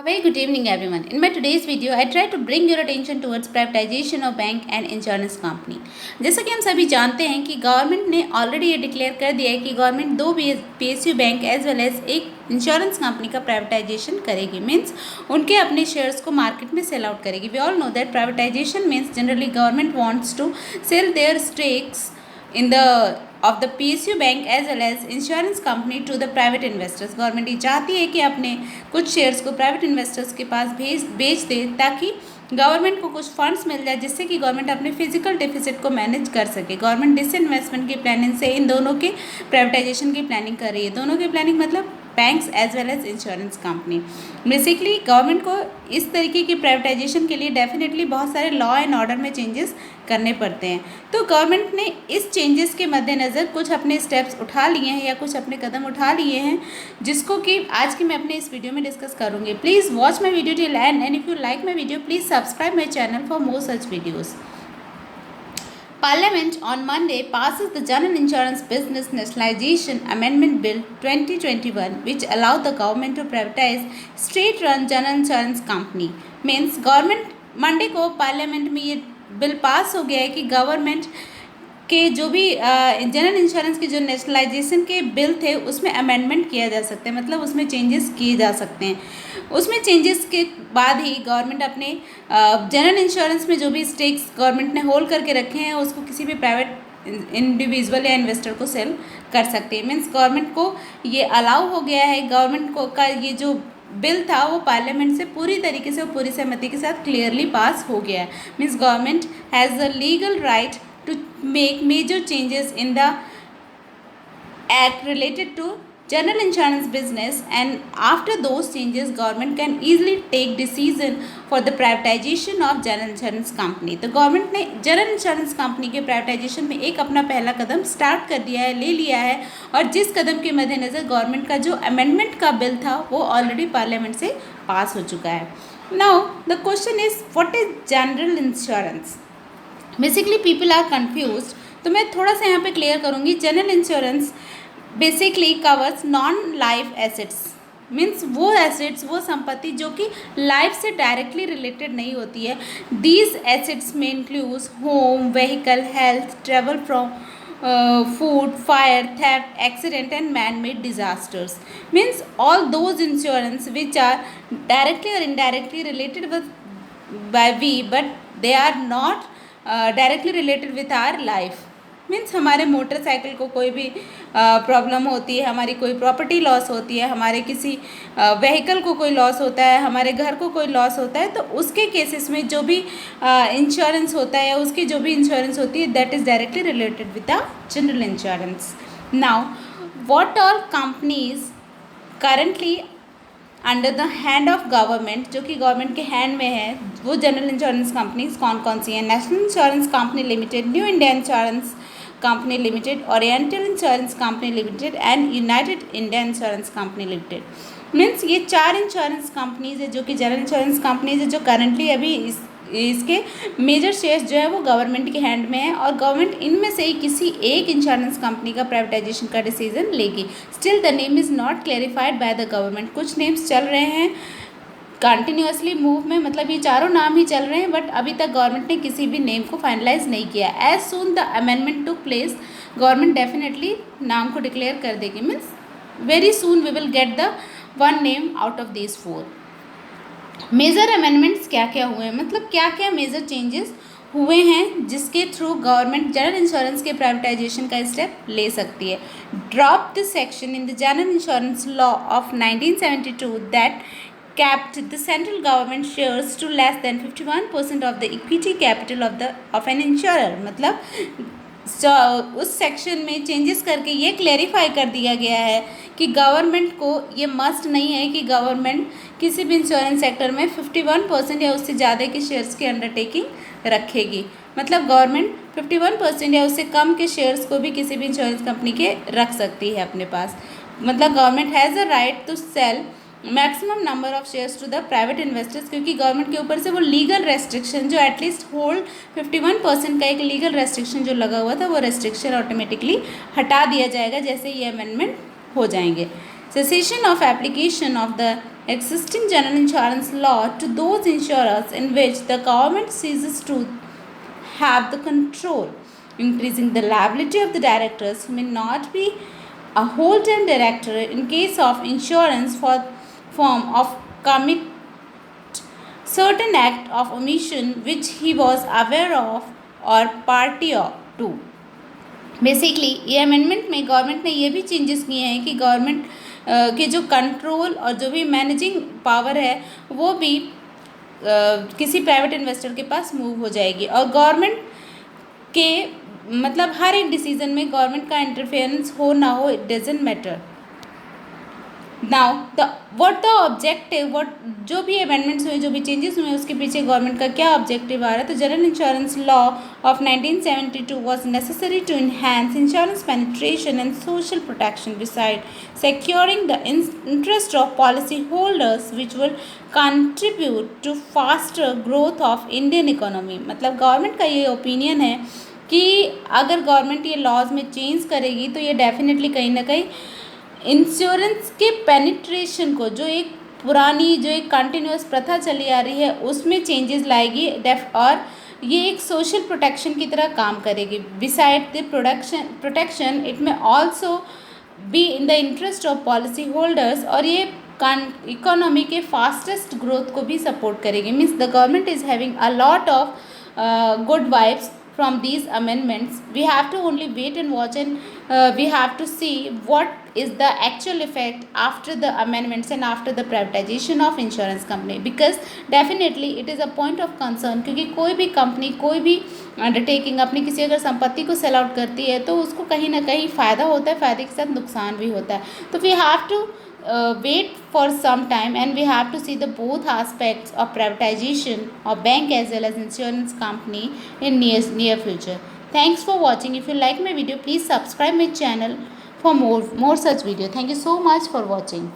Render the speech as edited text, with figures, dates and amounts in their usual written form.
A very good evening everyone. In my today's video, I try to bring your attention towards privatization of bank and insurance company. जैसा कि हम सभी जानते हैं कि government ने ऑलरेडी ये डिक्लेयर कर दिया है कि गवर्नमेंट दो PSU bank as well as एक इंश्योरेंस कंपनी का प्राइवेटाइजेशन करेगी. मीन्स उनके अपने शेयर्स को मार्केट में सेल आउट करेगी. We all know that privatization means generally government wants to sell their stakes in the of the PSU bank as well as insurance company to the private investors. Government ये चाहती है कि अपने कुछ shares को private investors के पास बेच दे ताकि गवर्नमेंट को कुछ फंड्स मिल जाए जिससे कि गवर्नमेंट अपने फिजिकल डेफिसिट को मैनेज कर सके. गवर्नमेंट डिसइन्वेस्टमेंट की प्लानिंग से इन दोनों के प्राइवेटाइजेशन की प्लानिंग कर रही है. दोनों की प्लानिंग मतलब banks as well as insurance company. Basically government को इस तरीके की प्राइवेटाइजेशन के लिए डेफिनेटली बहुत सारे लॉ एंड ऑर्डर में चेंजेस करने पड़ते हैं. तो गवर्नमेंट ने इस चेंजेस के मद्देनज़र कुछ अपने स्टेप्स उठा लिए हैं या कुछ अपने कदम उठा लिए हैं जिसको कि आज की मैं अपने इस वीडियो में डिस्कस करूँगी. Please watch my video till and if you like my video please subscribe my channel for more such videos. Parliament on Monday passes the General Insurance Business Nationalization Amendment Bill 2021 which allow the government to privatize state-run general insurance company. Means government Monday को parliament में ये bill pass हो गया है कि government के जो भी जनरल इंश्योरेंस के जो नेशनलाइजेशन के बिल थे उसमें अमेंडमेंट किया जा सकता है. मतलब उसमें चेंजेस किए जा सकते हैं. उसमें चेंजेस के बाद ही गवर्नमेंट अपने जनरल इंश्योरेंस में जो भी स्टेक्स गवर्नमेंट ने होल्ड करके रखे हैं उसको किसी भी प्राइवेट इंडिविजुअल या इन्वेस्टर को सेल कर सकते हैं. मीन्स गवर्नमेंट को ये अलाउ हो गया है. गवर्नमेंट को का ये जो बिल था वो पार्लियामेंट से पूरी तरीके से पूरी सहमति के साथ क्लियरली पास हो गया है. Means government has the legal right to make major changes in the act related to general insurance business, and after those changes government can easily take decision for the privatization of general insurance company. तो government ने general insurance company के privatisation में एक अपना पहला कदम start कर दिया है, ले लिया है. और जिस कदम के मद्देनज़र गवर्नमेंट का जो अमेंडमेंट का बिल था वो ऑलरेडी पार्लियामेंट से पास हो चुका है. Now the question is what is general insurance. Basically people are confuse. तो मैं थोड़ा सा यहाँ पे क्लियर करूँगी. General insurance basically covers non life assets. Means वो एसेट्स वो संपत्ति जो कि लाइफ से डायरेक्टली रिलेटेड नहीं होती है. दीज एसेट्स में includes home, vehicle, health, travel from, food, fire, theft, accident and man-made disasters. Means all those insurance which are directly or indirectly related with by we but they are not directly related with our life. Means हमारे motorcycle को कोई भी problem होती है, हमारी कोई property loss होती है, हमारे किसी व्हीकल को कोई लॉस होता है, हमारे घर को कोई लॉस होता है, तो उसके केसेस में जो भी इंश्योरेंस होता है या उसकी जो भी इंश्योरेंस होती है that is directly related with the general insurance. Now what all companies currently under the hand of government, जो कि गवर्नमेंट के हैंड में है, वो जनरल इंश्योरेंस कंपनीज कौन कौन सी हैं. National insurance company limited, new India insurance company limited, oriental insurance company limited and United India insurance company limited. Means ये 4 इंश्योरेंस कंपनीज है जो कि जनरल इंश्योरेंस कंपनीज है जो करंटली अभी इसके मेजर शेयर्स जो है वो गवर्नमेंट के हैंड में है और गवर्नमेंट इनमें से ही किसी एक इंश्योरेंस कंपनी का प्राइवेटाइजेशन का डिसीजन लेगी. Still the name is not clarified by the government. कुछ नेम्स चल रहे हैं कंटिन्यूसली मूव में, मतलब ये चारों नाम ही चल रहे हैं बट अभी तक गवर्नमेंट ने किसी भी नेम को फाइनलाइज नहीं किया. As soon the amendment took place government definitely नाम को डिक्लेयर कर देगी. Means very soon we will get the one name out of these 4. Major amendments क्या क्या हुए हैं, मतलब क्या क्या मेजर चेंजेस हुए हैं जिसके थ्रू गवर्नमेंट जनरल इंश्योरेंस के प्राइवेटाइजेशन का स्टेप ले सकती है. Drop the section in the general insurance law of 1972 that capped the central government shares to less than 51% of the equity capital of an insurer. मतलब उस section में changes करके ये क्लेरिफाई कर दिया गया है कि गवर्नमेंट को ये मस्ट नहीं है कि गवर्नमेंट किसी भी इंश्योरेंस सेक्टर में 51% या उससे ज़्यादा के शेयर्स की अंडरटेकिंग रखेगी. मतलब गवर्नमेंट 51% या उससे कम के शेयर्स को भी किसी भी इंश्योरेंस कंपनी के रख सकती है अपने पास. मतलब government has a right to sell maximum number of shares to the private investors, क्योंकि गवर्नमेंट के ऊपर से वो लीगल रेस्ट्रिक्शन जो एटलीस्ट होल्ड 51% का एक लीगल रेस्ट्रिक्शन जो लगा हुआ था वो रेस्ट्रिक्शन ऑटोमेटिकली हटा दिया जाएगा जैसे ये अमेंडमेंट हो जाएंगे. cessation of application of the existing general insurance law to those insurers in which the government ceases to have the control, increasing the liability of the directors who may not be a whole-time director in case of insurance for form of commit certain act of omission which he was aware of or party to. Basically ये amendment में government ने ये भी changes किए हैं कि government के जो कंट्रोल और जो भी मैनेजिंग पावर है वो भी किसी प्राइवेट इन्वेस्टर के पास मूव हो जाएगी और गवर्नमेंट के मतलब हर एक डिसीजन में गवर्नमेंट का इंटरफेरेंस हो ना हो, it doesn't matter. Now what the objective, what जो भी अमेंडमेंट्स हुए, जो भी चेंजेस हुए, उसके पीछे गवर्नमेंट का क्या ऑब्जेक्टिव आ रहा है. तो general insurance law of 1972 was necessary to enhance insurance penetration and social protection beside securing the interest of policy holders which will contribute to faster growth of Indian economy. मतलब government का ये opinion है कि अगर government ये laws में change करेगी तो ये डेफिनेटली कहीं ना कहीं इंश्योरेंस के पेनिट्रेशन को, जो एक पुरानी जो एक कंटिन्यूस प्रथा चली आ रही है, उसमें चेंजेस लाएगी और ये एक सोशल प्रोटेक्शन की तरह काम करेगी. बिसाइड द प्रोटेक्शन इट में also be in the interest of policy holders और ये इकोनॉमी के फास्टेस्ट ग्रोथ को भी सपोर्ट करेगी. Means the government is having a lot of good vibes from these amendments. We have to only wait and watch and we have to see what is the actual effect after the amendments and after the privatization of insurance company, because definitely it is a point of concern क्योंकि कोई भी company, कोई भी undertaking अपनी किसी अगर संपत्ति को सेल आउट करती है तो उसको कहीं ना कहीं फ़ायदा होता है, फ़ायदे के साथ नुकसान भी होता है. तो we have to wait for some time and we have to see the both aspects of privatization of bank as well as insurance company in near future. Thanks for watching. If you like my video, please subscribe my channel for more such video. Thank you so much for watching.